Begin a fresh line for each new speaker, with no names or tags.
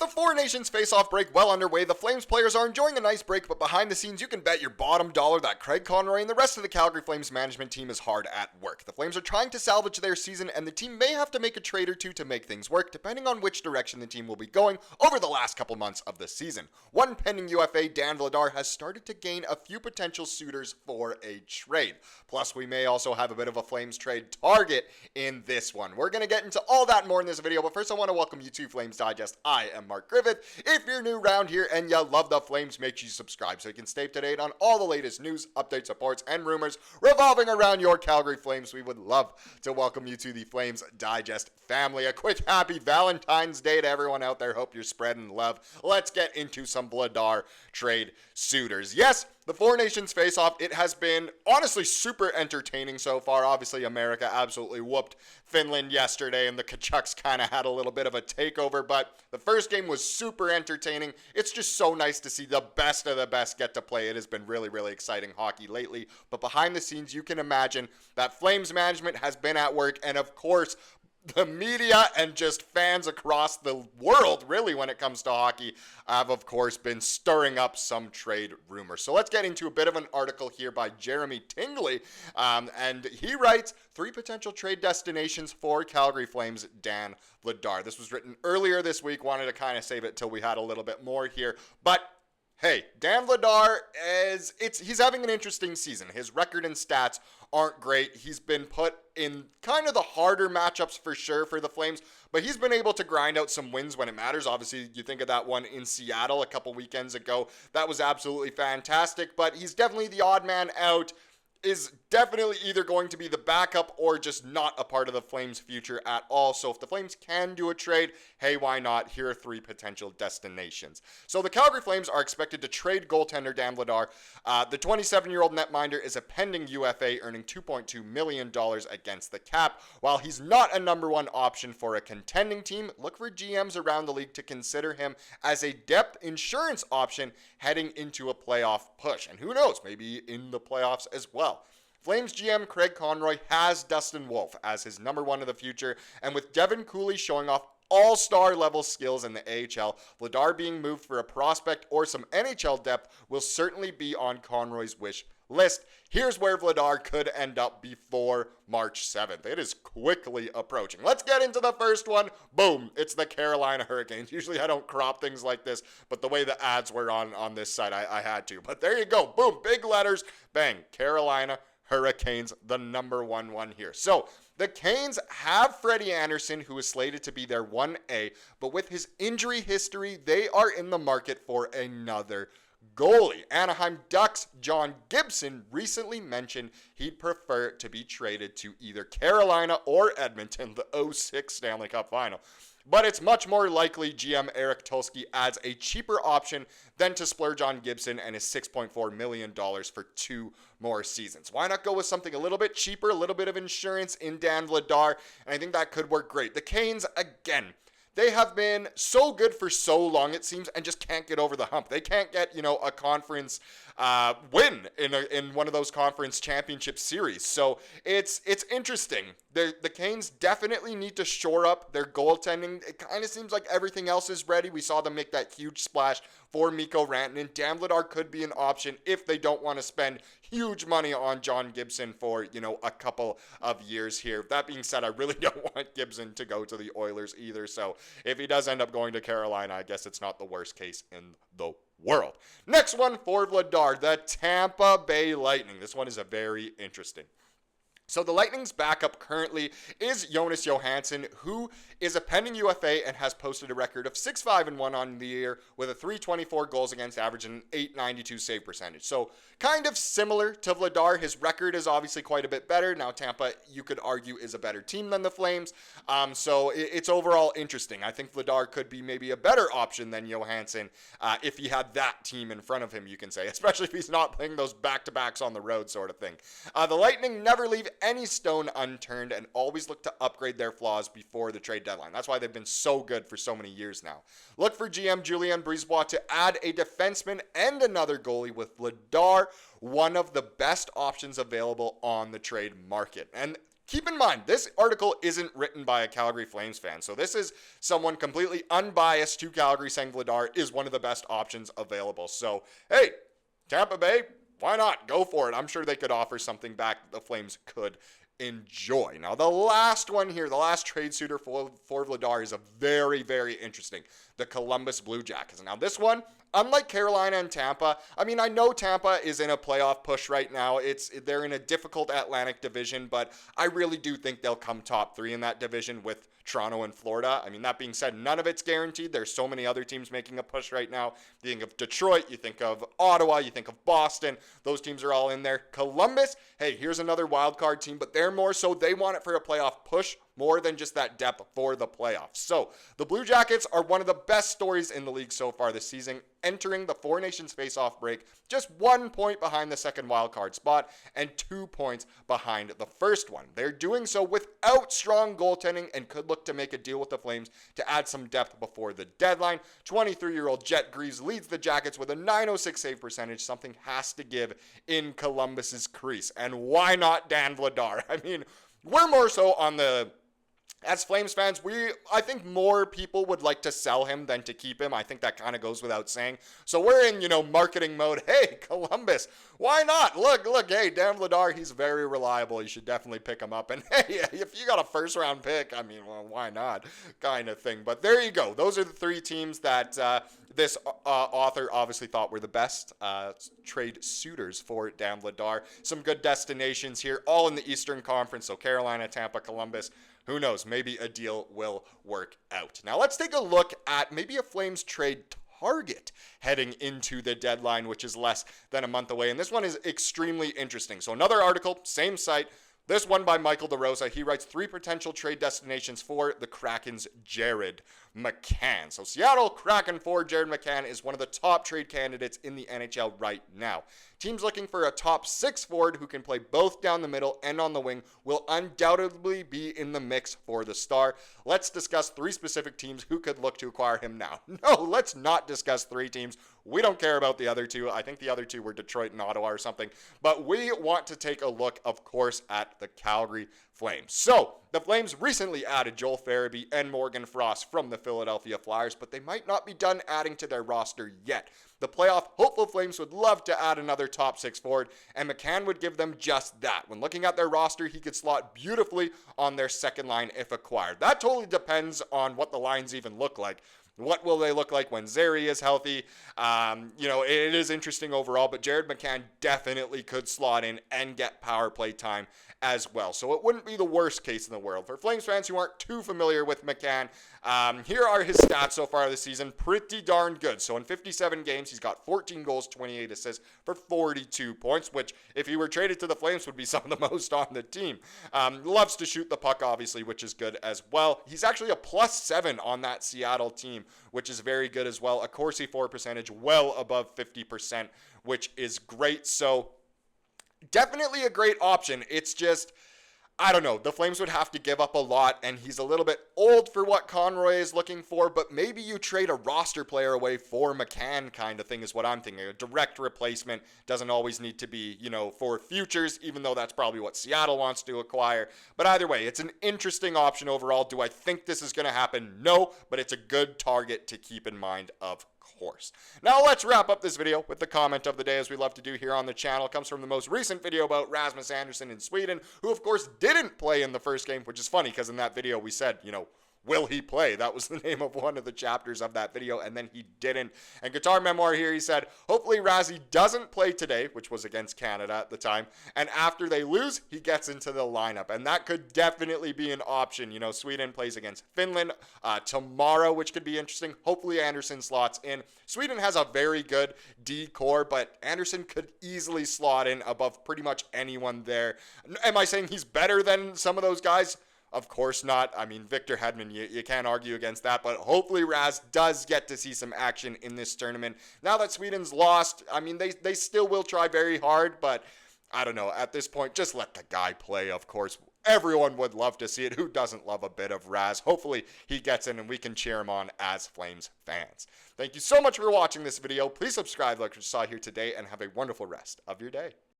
the Four Nations Faceoff break well underway, the Flames players are enjoying a nice break, but behind the scenes, you can bet your bottom dollar that Craig Conroy and the rest of the Calgary Flames management team is hard at work. The Flames are trying to salvage their season, and the team may have to make a trade or two to make things work, depending on which direction the team will be going over the last couple months of the season. One pending UFA, Dan Vladar, has started to gain a few potential suitors for a trade. Plus, we may also have a bit of a Flames trade target in this one. We're going to get into all that and more in this video, but first I want to welcome you to Flames Digest. I am Mark Griffith. If you're new around here and you love the Flames, make sure you subscribe so you can stay up to date on all the latest news, updates, reports, and rumors revolving around your Calgary Flames. We would love to welcome you to the Flames Digest family. A quick happy Valentine's Day to everyone out there. Hope you're spreading love. Let's get into some Vladar trade suitors. Yes, the Four Nations Faceoff, it has been honestly super entertaining so far. Obviously, America absolutely whooped Finland yesterday, and the Kachucks kind of had a little bit of a takeover, but the first game was super entertaining. It's just so nice to see the best of the best get to play. It has been really, really exciting hockey lately, but behind the scenes, you can imagine that Flames management has been at work, and of course, the media and just fans across the world, really, when it comes to hockey, have, of course, been stirring up some trade rumors. So let's get into a bit of an article here by Jeremy Tingley, and he writes, 3 potential trade destinations for Calgary Flames, Dan Vladar. This was written earlier this week. Wanted to kind of save it till we had a little bit more here, but hey, Dan Vladar, he's having an interesting season. His record and stats aren't great. He's been put in kind of the harder matchups for sure for the Flames, but he's been able to grind out some wins when it matters. Obviously, you think of that one in Seattle a couple weekends ago. That was absolutely fantastic, but he's definitely the odd man out. Is definitely either going to be the backup or just not a part of the Flames' future at all. So if the Flames can do a trade, hey, why not? Here are 3 potential destinations. So the Calgary Flames are expected to trade goaltender Dan Vladar. The 27-year-old netminder is a pending UFA, earning $2.2 million against the cap. While he's not a number 1 option for a contending team, look for GMs around the league to consider him as a depth insurance option heading into a playoff push. And who knows, maybe in the playoffs as well. Flames GM Craig Conroy has Dustin Wolf as his number 1 of the future, and with Devin Cooley showing off all-star level skills in the AHL, Vladar being moved for a prospect or some NHL depth will certainly be on Conroy's wish list. Here's where Vladar could end up before March 7th. It is quickly approaching. Let's get into the first one. Boom, it's the Carolina Hurricanes. Usually I don't crop things like this, but the way the ads were on this side, I had to. But there you go. Boom, big letters. Bang, Carolina Hurricanes, the number 1 here. So the Canes have Freddie Andersson, who is slated to be their 1A, but with his injury history, they are in the market for another goalie. Anaheim Ducks' John Gibson recently mentioned he'd prefer to be traded to either Carolina or Edmonton, the 2006 Stanley Cup Final. But it's much more likely GM Eric Tulsky adds a cheaper option than to splurge on Gibson and his $6.4 million for 2 more seasons. Why not go with something a little bit cheaper, a little bit of insurance in Dan Vladar? And I think that could work great. The Canes, again, they have been so good for so long, it seems, and just can't get over the hump. They can't get, a conference win in one of those conference championship series. So it's interesting. The Canes definitely need to shore up their goaltending. It kind of seems like everything else is ready. We saw them make that huge splash for Mikko Rantanen. Dan Vladar could be an option if they don't want to spend huge money on John Gibson for, a couple of years here. That being said, I really don't want Gibson to go to the Oilers either. So if he does end up going to Carolina, I guess it's not the worst case in the world. Next one for Vladar, the Tampa Bay Lightning. This one is a very interesting. So the Lightning's backup currently is Jonas Johansson, who is a pending UFA and has posted a record of 6-5-1 on the year with a 324 goals against average and an 892 save percentage. So kind of similar to Vladar. His record is obviously quite a bit better. Now Tampa, you could argue, is a better team than the Flames. So it's overall interesting. I think Vladar could be maybe a better option than Johansson if he had that team in front of him, you can say, especially if he's not playing those back-to-backs on the road sort of thing. The Lightning never leave any stone unturned and always look to upgrade their flaws before the trade deadline. That's why they've been so good for so many years now. Look for GM Julien Brisebois to add a defenseman and another goalie with Vladar, one of the best options available on the trade market. And Keep in mind, this article isn't written by a Calgary Flames fan, so this is someone completely unbiased to Calgary saying Vladar is one of the best options available. So, hey, Tampa Bay, why not? Go for it. I'm sure they could offer something back that the Flames could enjoy. Now, the last one here, the last trade suitor for Vladar is a very, very interesting. The Columbus Blue Jackets. Now, this one, unlike Carolina and Tampa, I mean, I know Tampa is in a playoff push right now. They're in a difficult Atlantic division, but I really do think they'll come top 3 in that division with Toronto and Florida. I mean, that being said, none of it's guaranteed. There's so many other teams making a push right now. You think of Detroit, you think of Ottawa, you think of Boston. Those teams are all in there. Columbus, hey, here's another wild card team, but they're more so they want it for a playoff push more than just that depth for the playoffs. So the Blue Jackets are one of the best stories in the league so far this season, entering the Four Nations Faceoff break just 1 point behind the second wildcard spot and 2 points behind the first one. They're doing so without strong goaltending and could look to make a deal with the Flames to add some depth before the deadline. 23-year-old Jet Greaves leads the Jackets with a .906 save percentage. Something has to give in Columbus's crease. And why not Dan Vladar? I mean, we're more so on the... As Flames fans, I think more people would like to sell him than to keep him. I think that kind of goes without saying. So we're in, marketing mode. Hey, Columbus, why not? Look, hey, Dan Vladar, he's very reliable. You should definitely pick him up. And hey, if you got a first-round pick, I mean, well, why not? Kind of thing. But there you go. Those are the 3 teams that this author obviously thought were the best trade suitors for Dan Vladar. Some good destinations here, all in the Eastern Conference. So Carolina, Tampa, Columbus. Who knows? Maybe a deal will work out. Now let's take a look at maybe a Flames trade target heading into the deadline, which is less than a month away. And this one is extremely interesting. So another article, same site. This one by Michael DeRosa. He writes 3 potential trade destinations for the Kraken's Jared McCann. So Seattle Kraken for Jared McCann is one of the top trade candidates in the NHL right now. Teams looking for a top 6 forward who can play both down the middle and on the wing will undoubtedly be in the mix for the Star. Let's discuss 3 specific teams who could look to acquire him now. No, let's not discuss 3 teams. We don't care about the other 2. I think the other 2 were Detroit and Ottawa or something. But we want to take a look, of course, at the Calgary Flames. So, the Flames recently added Joel Farabee and Morgan Frost from the Philadelphia Flyers, but they might not be done adding to their roster yet. The playoff hopeful Flames would love to add another top 6 forward, and McCann would give them just that. When looking at their roster, he could slot beautifully on their second line if acquired. That totally depends on what the lines even look like. What will they look like when Zary is healthy? It is interesting overall, but Jared McCann definitely could slot in and get power play time as well. So it wouldn't be the worst case in the world. For Flames fans who aren't too familiar with McCann, here are his stats so far this season. Pretty darn good. So in 57 games, he's got 14 goals, 28 assists for 42 points, which if he were traded to the Flames would be some of the most on the team. Loves to shoot the puck, obviously, which is good as well. He's actually a +7 on that Seattle team, which is very good as well. A Corsi for percentage well above 50%, which is great. So definitely a great option. It's just, I don't know. The Flames would have to give up a lot, and he's a little bit old for what Conroy is looking for, but maybe you trade a roster player away for McCann kind of thing is what I'm thinking. A direct replacement doesn't always need to be, for futures, even though that's probably what Seattle wants to acquire. But either way, it's an interesting option overall. Do I think this is going to happen? No, but it's a good target to keep in mind, of course. Now let's wrap up this video with the comment of the day, as we love to do here on the channel. It comes from the most recent video about Rasmus Andersson in Sweden, who of course didn't play in the first game, which is funny because in that video we said, will he play? That was the name of one of the chapters of that video, and then he didn't. And Guitar Memoir here, he said, hopefully Razzie doesn't play today, which was against Canada at the time, and after they lose, he gets into the lineup. And that could definitely be an option. Sweden plays against Finland tomorrow, which could be interesting. Hopefully Andersson slots in. Sweden has a very good D core, but Andersson could easily slot in above pretty much anyone there. Am I saying he's better than some of those guys? Of course not. I mean, Victor Hedman, you can't argue against that, but hopefully Raz does get to see some action in this tournament. Now that Sweden's lost, I mean, they still will try very hard, but I don't know. At this point, just let the guy play, of course. Everyone would love to see it. Who doesn't love a bit of Raz? Hopefully he gets in and we can cheer him on as Flames fans. Thank you so much for watching this video. Please subscribe like you saw here today and have a wonderful rest of your day.